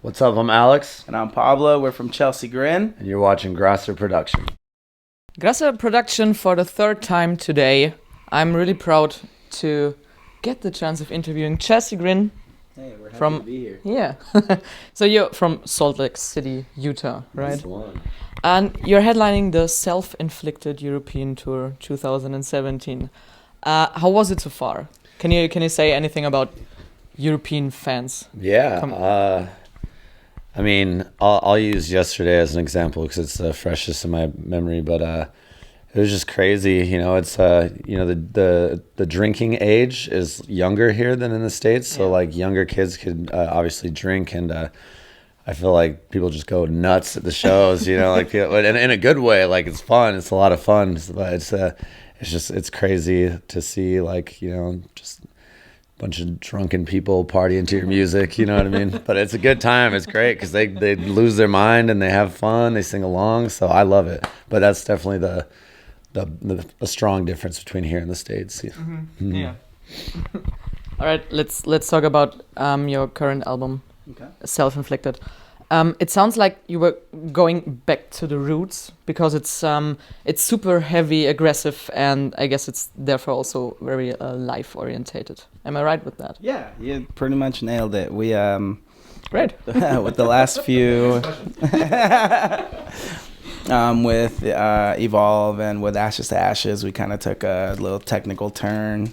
What's up? I'm Alex, And I'm Pablo. We're from Chelsea Grin. and you're watching Grasser Production. Grasser Production for the third time today. I'm really proud to get the chance of interviewing Chelsea Grin. Hey, we're happy From- to be here. Yeah. So you're from Salt Lake City, Utah, right? That's the one. And you're headlining the Self-Inflicted European Tour 2017. How was it so far? Can you say anything about European fans? Yeah. I mean, I'll use yesterday as an example because it's the freshest in my memory. But it was just crazy. You know, it's the drinking age is younger here than in the States. So like younger kids could obviously drink, and I feel like people just go nuts at the shows. You know, like and in a good way. Like it's fun. It's a lot of fun. But it's crazy to see, like, you know, just bunch of drunken people partying to your music, you know what I mean? But it's a good time. It's great because they lose their mind and they have fun. They sing along, so I love it. But that's definitely the strong difference between here and the States. Mm-hmm. Yeah. All right, let's talk about your current album, Okay. Self-Inflicted. It sounds like you were going back to the roots because it's super heavy, aggressive, and I guess it's therefore also very life orientated. Am I right with that? Yeah, you pretty much nailed it. We Great. with the last few with Evolve and with Ashes to Ashes, we kind of took a little technical turn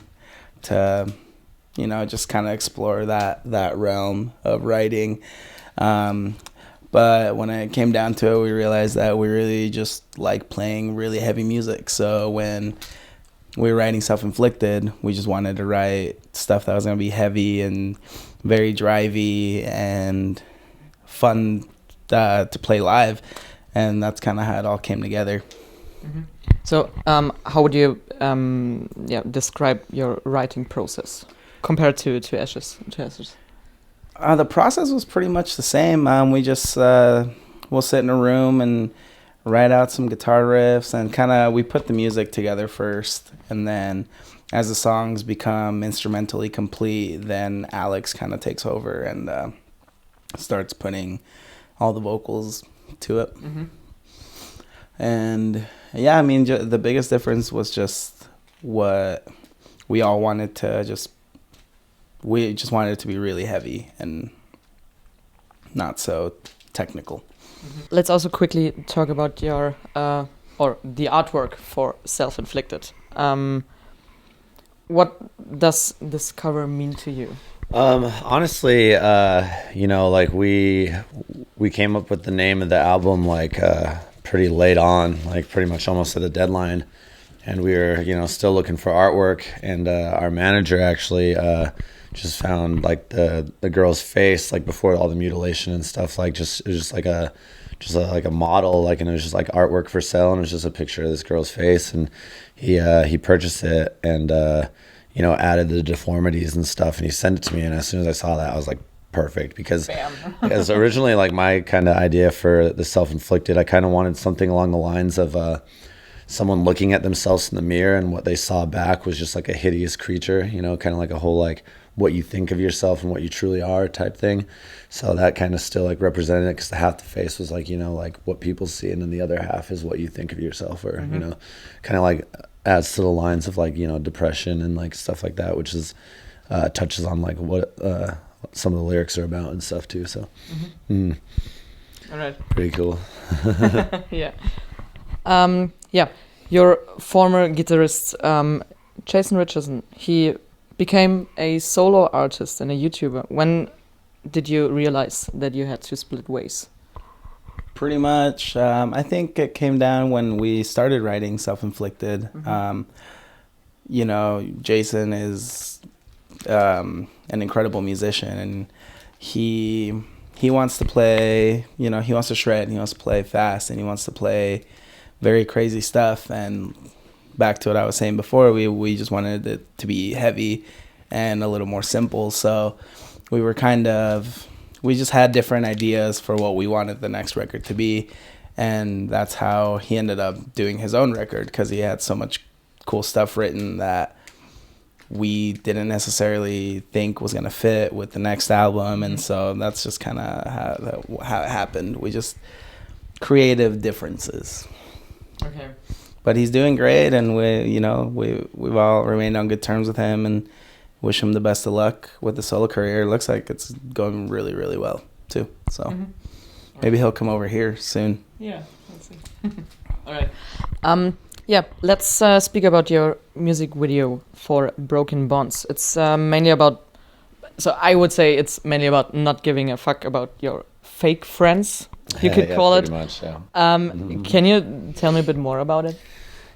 to, you know, just kind of explore that realm of writing. But when it came down to it, we realized that we really just like playing really heavy music. So when we were writing Self-Inflicted, we just wanted to write stuff that was going to be heavy and very drivey and fun to play live. And that's kind of how it all came together. Mm-hmm. So how would you describe your writing process compared to Ashes? The process was pretty much the same. We just we'll sit in a room and write out some guitar riffs and we put the music together first, and then as the songs become instrumentally complete, then Alex kind of takes over and starts putting all the vocals to it. Mm-hmm. And yeah, I mean, the biggest difference was just what we all wanted to we just wanted it to be really heavy and not so technical. Let's also quickly talk about your or the artwork for Self-Inflicted. What does this cover mean to you? Honestly, you know, like we came up with the name of the album like pretty late on, like pretty much almost at a deadline, and we were, you know, still looking for artwork, and our manager actually just found like the girl's face like before all the mutilation and stuff, like it was just like a model, like, and it was just like artwork for sale, and it was just a picture of this girl's face, and he purchased it and you know, added the deformities and stuff, and he sent it to me, and as soon as I saw that, I was like, perfect, because as originally, like, my kind of idea for the Self-Inflicted, I kind of wanted something along the lines of someone looking at themselves in the mirror, and what they saw back was just like a hideous creature, you know, kind of like a whole like what you think of yourself and what you truly are type thing. So that kind of still like represented it, because the half the face was like, you know, like what people see, and then the other half is what you think of yourself, or you know, kind of like adds to the lines of like, you know, depression and like stuff like that, which is touches on like what some of the lyrics are about and stuff too. So All right. pretty cool. Yeah. Yeah. Your former guitarist, Jason Richardson, he became a solo artist and a YouTuber. When did you realize that you had to split ways? Pretty much. I think it came down when we started writing Self-Inflicted. Mm-hmm. You know, Jason is an incredible musician, and he wants to play, you know, he wants to shred, and he wants to play fast, and he wants to play very crazy stuff. And back to what I was saying before, we just wanted it to be heavy and a little more simple. So we just had different ideas for what we wanted the next record to be, and that's how he ended up doing his own record, because he had so much cool stuff written that we didn't necessarily think was gonna fit with the next album, and so that's just kind of how it happened. We just creative differences. Okay. But he's doing great, and we've all remained on good terms with him, and wish him the best of luck with the solo career. It looks like it's going really, really well too. So maybe he'll come over here soon. Yeah, let's see. All right. Yeah, let's speak about your music video for Broken Bonds. It's mainly about, so I would say it's mainly about not giving a fuck about your fake friends, you could call it. Pretty much, yeah. Can you tell me a bit more about it?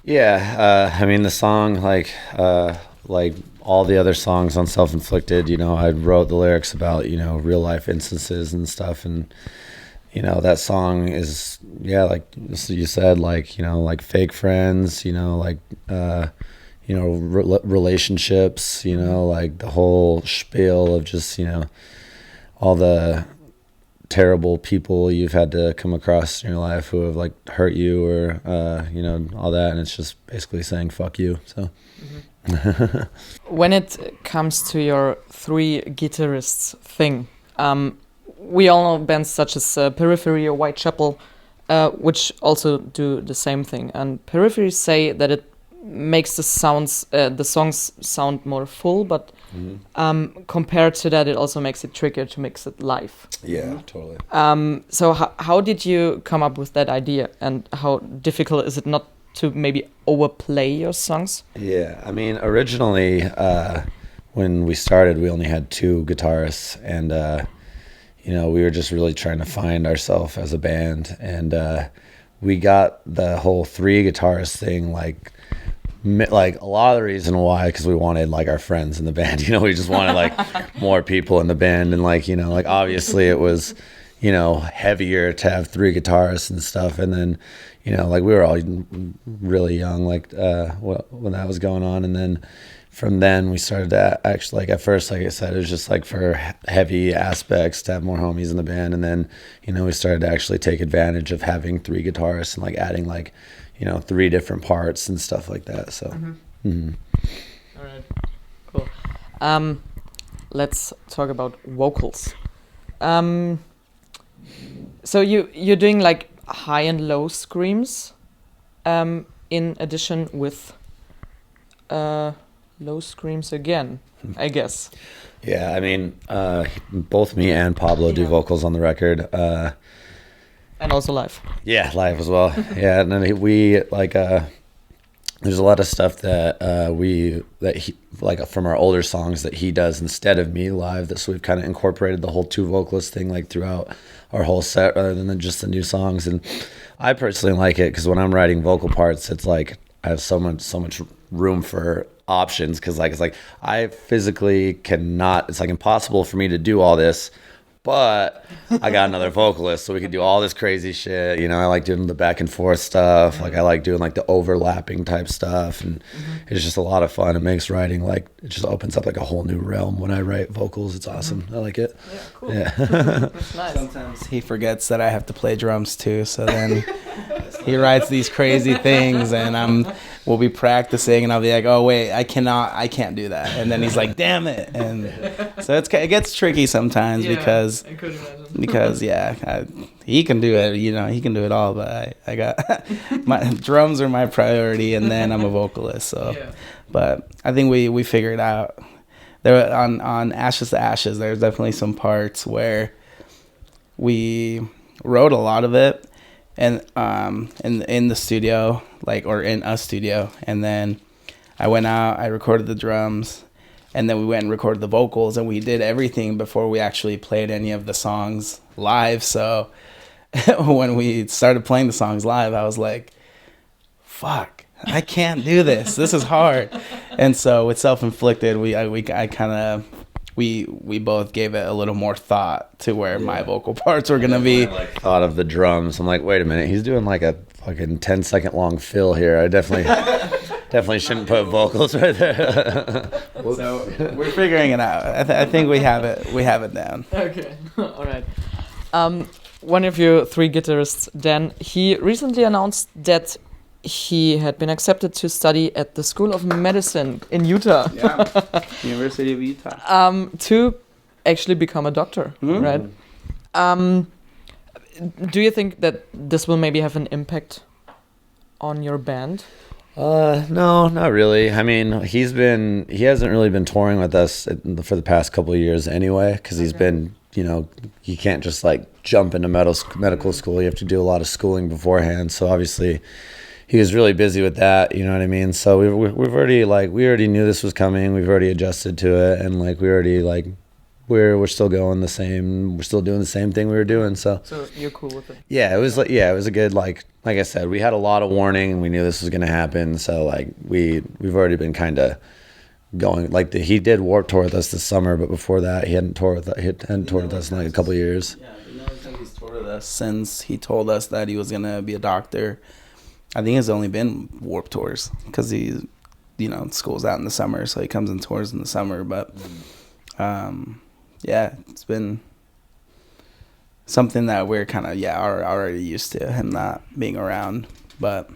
Yeah, I mean the song, like all the other songs on Selfinflicted, you know, I wrote the lyrics about, you know, real life instances and stuff, and you know, that song is, yeah, like you said, like, you know, like fake friends, you know, like, you know, relationships, you know, like the whole spiel of just, you know, all the terrible people you've had to come across in your life who have like hurt you or, you know, all that. And it's just basically saying, fuck you. So. When it comes to your three guitarists thing, we all know bands such as Periphery or Whitechapel, which also do the same thing. And Periphery say that it makes the songs sound more full, but compared to that, it also makes it trickier to mix it live. Yeah, totally. So how did you come up with that idea, and how difficult is it not to maybe overplay your songs? Yeah, I mean, originally, when we started, we only had two guitarists, and you know, we were just really trying to find ourselves as a band, and we got the whole three guitarist thing, like a lot of the reason why, because we wanted like our friends in the band, you know, we just wanted like more people in the band, and like, you know, like obviously it was, you know, heavier to have three guitarists and stuff, and then, you know, like we were all really young, like when that was going on, and then from then we started to actually, like at first, like I said, it was just like for heavy aspects to have more homies in the band, and then, you know, we started to actually take advantage of having three guitarists and like adding like, you know, three different parts and stuff like that. So All right, cool. Let's talk about vocals. So you're doing like high and low screams, in addition with low screams again, I guess. Yeah, I mean, both me and Pablo do vocals on the record. And also live. Yeah, live as well. Yeah, and then we like there's a lot of stuff that he like from our older songs that he does instead of me live. So we've kind of incorporated the whole two vocalist thing like throughout our whole set rather than just the new songs. And I personally like it because when I'm writing vocal parts, it's like I have so much room for options, because like it's like I physically cannot, it's like impossible for me to do all this, but I got another vocalist, so we can do all this crazy shit. You know, I like doing the back and forth stuff. Like I like doing like the overlapping type stuff, and it's just a lot of fun. It makes writing like, it just opens up like a whole new realm when I write vocals. It's awesome. I like it. Yeah, cool. Yeah. That's nice. Sometimes he forgets that I have to play drums too, so then he writes these crazy things, and we'll be practicing, and I'll be like, oh wait, I can't do that, and then he's like, damn it, and so it gets tricky sometimes. Yeah, I could imagine. because he can do it, you know, he can do it all, but I got my drums are my priority, and then I'm a vocalist. So, Yeah. But I think we figured out there on Ashes to Ashes. There's definitely some parts where we wrote a lot of it, and in the studio, like, or in a studio, and then I went out, I recorded the drums, and then we went and recorded the vocals, and we did everything before we actually played any of the songs live. So when we started playing the songs live, I was like, fuck, I can't do this. This is hard. And so with Self-Inflicted, we both gave it a little more thought to where my vocal parts were gonna be. I thought of the drums. I'm like, wait a minute, he's doing like a fucking 10-second long fill here. I definitely shouldn't put vocals right there. So we're figuring it out. I think we have it down. Okay, all right. One of your three guitarists, Dan, he recently announced that he had been accepted to study at the School of Medicine in Utah. Yeah, University of Utah. To actually become a doctor, right? Do you think that this will maybe have an impact on your band? No, not really. I mean, he hasn't really been touring with us for the past couple of years anyway, because he's been, you can't just like jump into medical school. You have to do a lot of schooling beforehand. So obviously he was really busy with that, you know what I mean? So we've already we already knew this was coming. We've already adjusted to it, and we already we're still going the same. We're still doing the same thing we were doing. So you're cool with it? Yeah, it was it was a good like I said, we had a lot of warning, and we knew this was going to happen. So we've already been kind of going. He did Warped Tour with us this summer, but before that he hadn't toured with us in a couple of years. Yeah, he's toured with us since he told us that he was going to be a doctor. I think it's only been Warped Tours because he, school's out in the summer, so he comes and tours in the summer. But yeah, it's been something that we're kind of already used to him not being around, but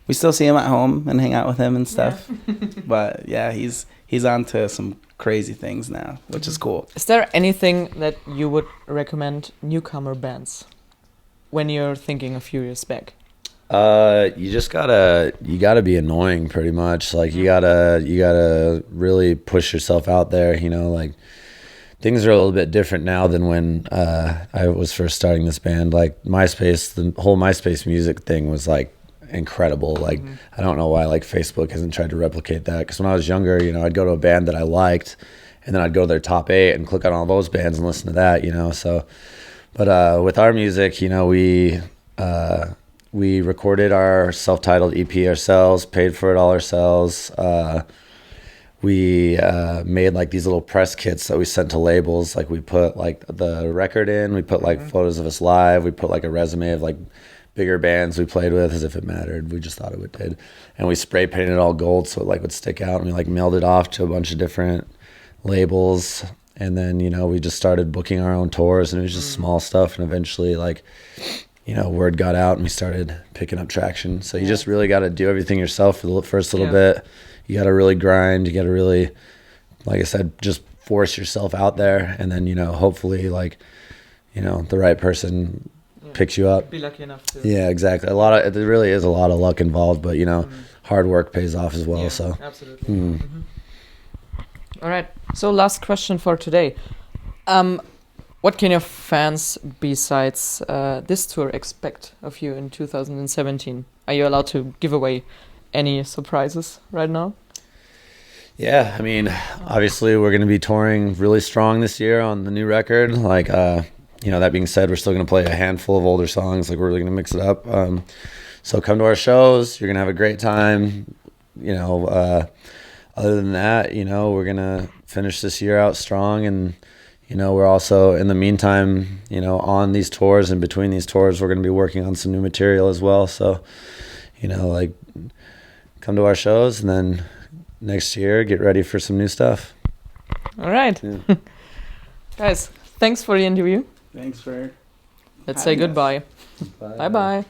we still see him at home and hang out with him and stuff. Yeah. But yeah, he's on to some crazy things now, which is cool. Is there anything that you would recommend newcomer bands when you're thinking a few years back? You just gotta be annoying pretty much. You gotta really push yourself out there, things are a little bit different now than when I was first starting this band. MySpace, the whole MySpace music thing was incredible. I don't know why Facebook hasn't tried to replicate that, because when I was younger, I'd go to a band that I liked, and then I'd go to their top 8 and click on all those bands and listen to that, so. But with our music, we recorded our self-titled EP ourselves, paid for it all ourselves. We made these little press kits that we sent to labels. We put the record in, we put photos of us live, we put a resume of bigger bands we played with, as if it mattered. We just thought it did. And we spray painted it all gold so it would stick out, and we mailed it off to a bunch of different labels. And then, we just started booking our own tours, and it was just small stuff, and eventually word got out and we started picking up traction. So you just really got to do everything yourself for the first little bit. You got to really grind. You got to really, like I said, just force yourself out there. And then, hopefully the right person picks you up. Be lucky enough to. Yeah, exactly. There really is a lot of luck involved, but hard work pays off as well. Yeah, so absolutely. All right. So last question for today. What can your fans, besides this tour, expect of you in 2017? Are you allowed to give away any surprises right now? Yeah, I mean, obviously we're going to be touring really strong this year on the new record. That being said, we're still going to play a handful of older songs. We're really going to mix it up. So come to our shows. You're going to have a great time. Other than that, we're going to finish this year out strong, and we're also, in the meantime, on these tours and between these tours, we're going to be working on some new material as well. So, come to our shows, and then next year, get ready for some new stuff. All right. Yeah. Guys, thanks for the interview. Thanks for Let's say goodbye. Bye. Bye-bye.